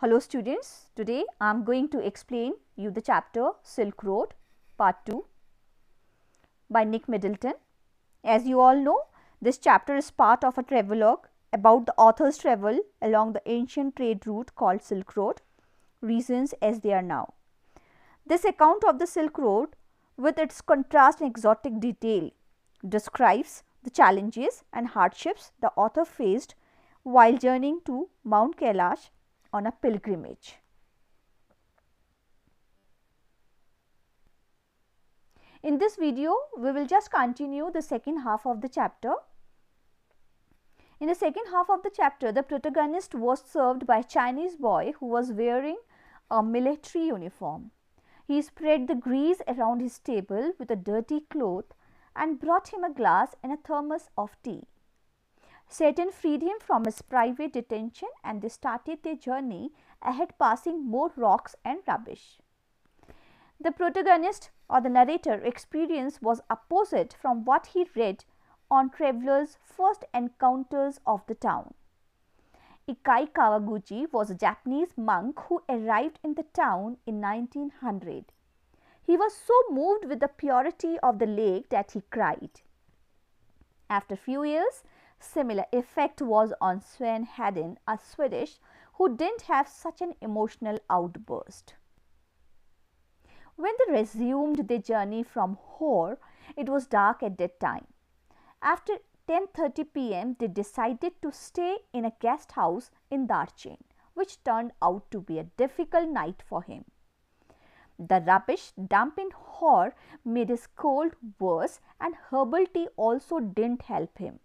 Hello students, today I am going to explain you the chapter Silk Road Part 2 by Nick Middleton. As you all know, this chapter is part of a travelogue about the author's travel along the ancient trade route called Silk Road, reasons as they are now. This account of the Silk Road, with its contrast and exotic detail, describes the challenges and hardships the author faced while journeying to Mount Kailash on a pilgrimage. In this video, we will just continue the second half of the chapter. In the second half of the chapter, the protagonist was served by a Chinese boy who was wearing a military uniform. He spread the grease around his table with a dirty cloth and brought him a glass and a thermos of tea. Satan freed him from his private detention and they started their journey ahead, passing more rocks and rubbish. The protagonist or the narrator experience was opposite from what he read on travelers' first encounters of the town. Ikai Kawaguchi was a Japanese monk who arrived in the town in 1900. He was so moved with the purity of the lake that he cried. After a few years, similar effect was on Sven Hedin, a Swedish who didn't have such an emotional outburst. When they resumed their journey from Hor, it was dark at that time. After 10:30 p.m., they decided to stay in a guest house in Darchen, which turned out to be a difficult night for him. The rubbish dump in Hor made his cold worse, and herbal tea also didn't help him.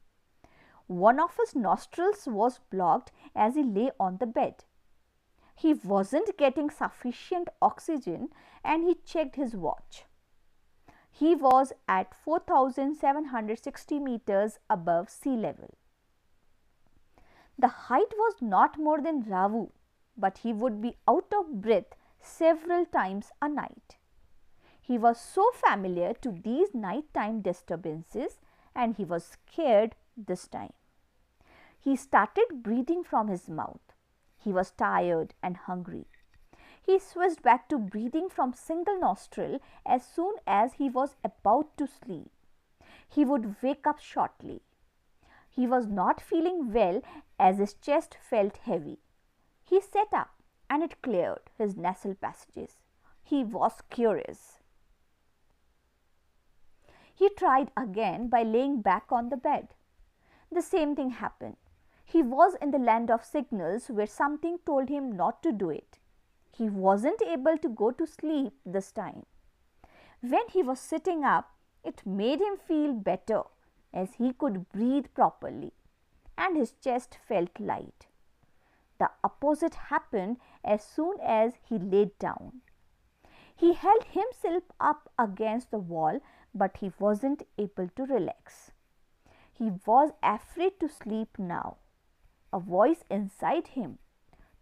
One of his nostrils was blocked as he lay on the bed. He wasn't getting sufficient oxygen and he checked his watch. He was at 4,760 meters above sea level. The height was not more than Ravu, but he would be out of breath several times a night. He was so familiar to these nighttime disturbances and he was scared this time. He started breathing from his mouth. He was tired and hungry. He switched back to breathing from single nostril as soon as he was about to sleep. He would wake up shortly. He was not feeling well as his chest felt heavy. He sat up and it cleared his nasal passages. He was curious. He tried again by laying back on the bed. The same thing happened. He was in the land of signals where something told him not to do it. He wasn't able to go to sleep this time. When he was sitting up, it made him feel better as he could breathe properly and his chest felt light. The opposite happened as soon as he laid down. He held himself up against the wall, but he wasn't able to relax. He was afraid to sleep now. A voice inside him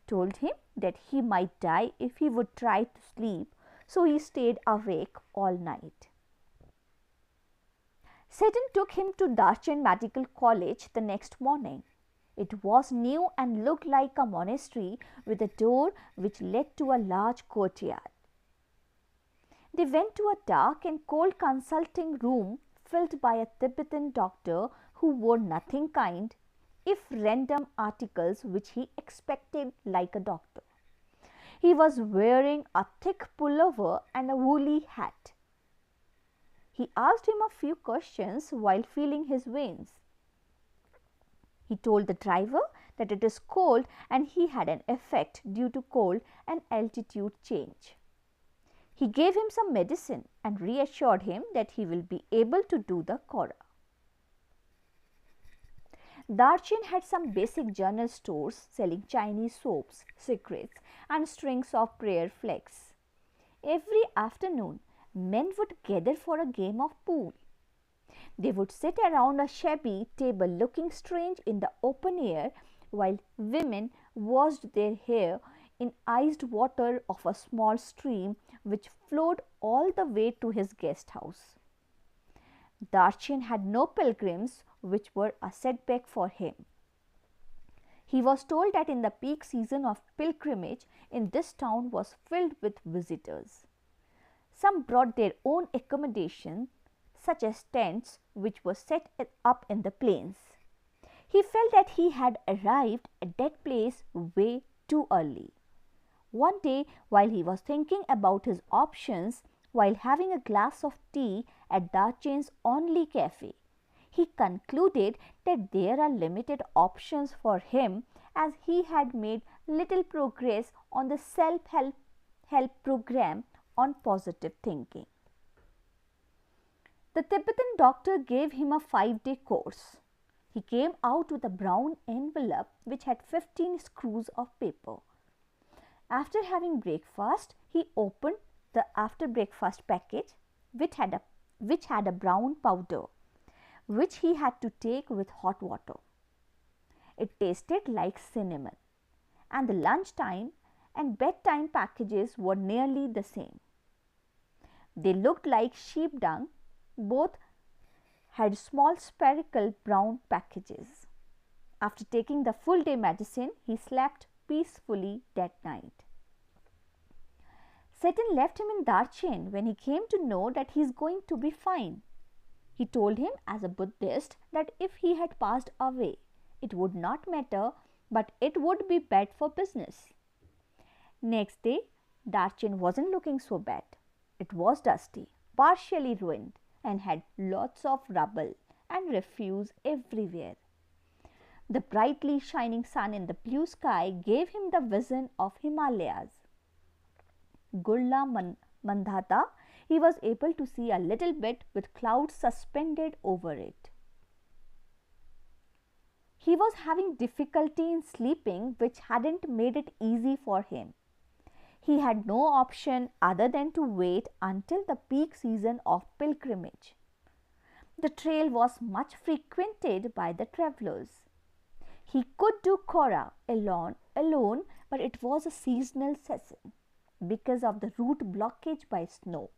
told him that he might die if he would try to sleep, so he stayed awake all night. Satan took him to Darchen Medical College the next morning. It was new and looked like a monastery with a door which led to a large courtyard. They went to a dark and cold consulting room filled by a Tibetan doctor who wore nothing kind, if random articles which he expected like a doctor. He was wearing a thick pullover and a woolly hat. He asked him a few questions while feeling his veins. He told the driver that it is cold and he had an effect due to cold and altitude change. He gave him some medicine and reassured him that he will be able to do the Kora. Darchen had some basic general stores selling Chinese soaps, cigarettes and strings of prayer flags. Every afternoon, men would gather for a game of pool. They would sit around a shabby table looking strange in the open air while women washed their hair in iced water of a small stream which flowed all the way to his guest house. Darchen had no pilgrims, which were a setback for him. He was told that in the peak season of pilgrimage in this town was filled with visitors. Some brought their own accommodation, such as tents, which were set up in the plains. He felt that he had arrived at that place way too early. One day, while he was thinking about his options while having a glass of tea at Darchen's only cafe, he concluded that there are limited options for him as he had made little progress on the self-help program on positive thinking. The Tibetan doctor gave him a 5-day course. He came out with a brown envelope which had 15 screws of paper. After having breakfast, he opened the after breakfast package which had a brown powder which he had to take with hot water. It tasted like cinnamon, and the lunchtime and bedtime packages were nearly the same. They looked like sheep dung. Both had small spherical brown packages. After taking the full day medicine, he slept peacefully that night. Seton left him in Darchen when he came to know that he is going to be fine. He told him as a Buddhist that if he had passed away, it would not matter, but it would be bad for business. Next day, Darchen wasn't looking so bad. It was dusty, partially ruined, and had lots of rubble and refuse everywhere. The brightly shining sun in the blue sky gave him the vision of Himalayas. Gurla Mandhata, he was able to see a little bit with clouds suspended over it. He was having difficulty in sleeping, which hadn't made it easy for him. He had no option other than to wait until the peak season of pilgrimage. The trail was much frequented by the travelers. He could do Kora alone, but it was a seasonal session because of the route blockage by snow.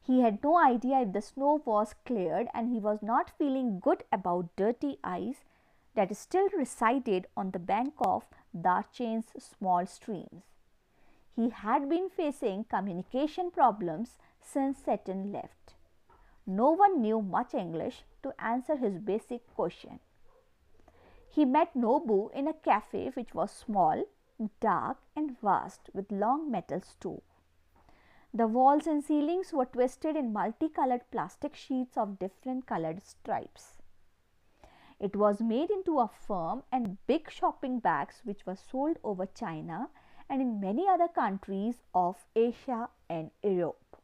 He had no idea if the snow was cleared, and he was not feeling good about dirty ice that still resided on the bank of Darchen's small streams. He had been facing communication problems since Seton left. No one knew much English to answer his basic question. He met Nobu in a cafe which was small, dark and vast with long metal stove. The walls and ceilings were twisted in multicolored plastic sheets of different colored stripes. It was made into a firm and big shopping bags which were sold over China and in many other countries of Asia and Europe.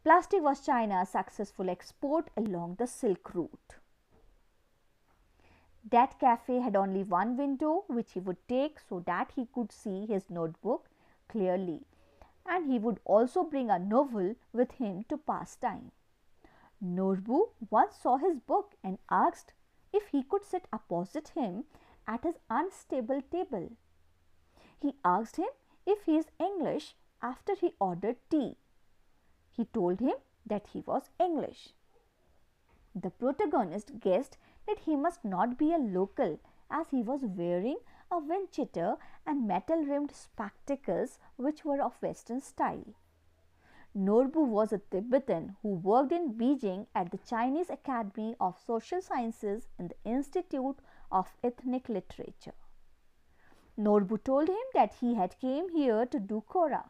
Plastic was China's successful export along the Silk Route. That cafe had only one window which he would take so that he could see his notebook clearly, and he would also bring a novel with him to pass time. Norbu once saw his book and asked if he could sit opposite him at his unstable table. He asked him if he is English after he ordered tea. He told him that he was English. The protagonist guessed that he must not be a local as he was wearing a wind cheater and metal-rimmed spectacles which were of Western style. Norbu was a Tibetan who worked in Beijing at the Chinese Academy of Social Sciences in the Institute of Ethnic Literature. Norbu told him that he had came here to do Kora.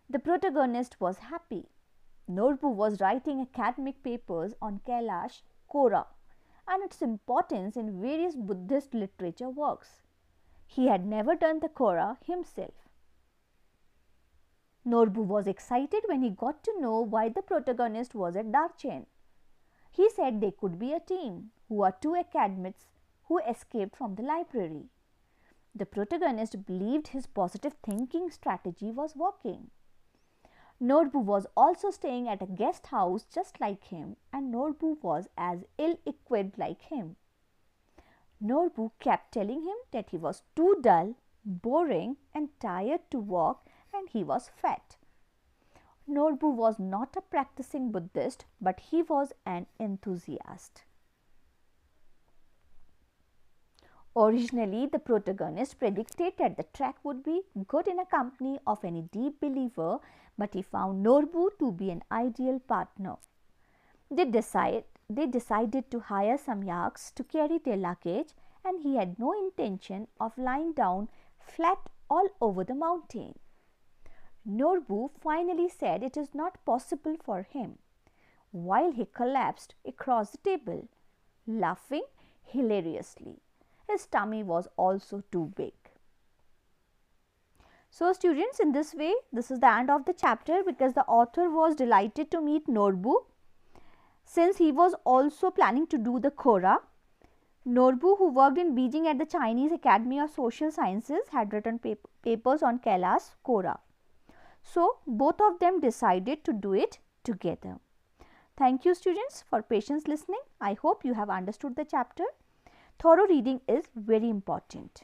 The protagonist was happy. Norbu was writing academic papers on Kailash, Kora, and its importance in various Buddhist literature works. He had never done the Kora himself. Norbu was excited when he got to know why the protagonist was at Darchen. He said they could be a team who are two academics who escaped from the library. The protagonist believed his positive thinking strategy was working. Norbu was also staying at a guest house just like him, and Norbu was as ill-equipped like him. Norbu kept telling him that he was too dull, boring and tired to walk, and he was fat. Norbu was not a practicing Buddhist, but he was an enthusiast. Originally, the protagonist predicted that the trek would be good in a company of any deep believer, but he found Norbu to be an ideal partner. They decided to hire some yaks to carry their luggage, and he had no intention of lying down flat all over the mountain. Norbu finally said it is not possible for him, while he collapsed across the table, laughing hilariously. His tummy was also too big. So students, in this way, this is the end of the chapter, because the author was delighted to meet Norbu, since he was also planning to do the Quora. Norbu, who worked in Beijing at the Chinese Academy of Social Sciences, had written papers on Kailash Quora. So both of them decided to do it together. Thank you students for patience listening. I hope you have understood the chapter. Thorough reading is very important.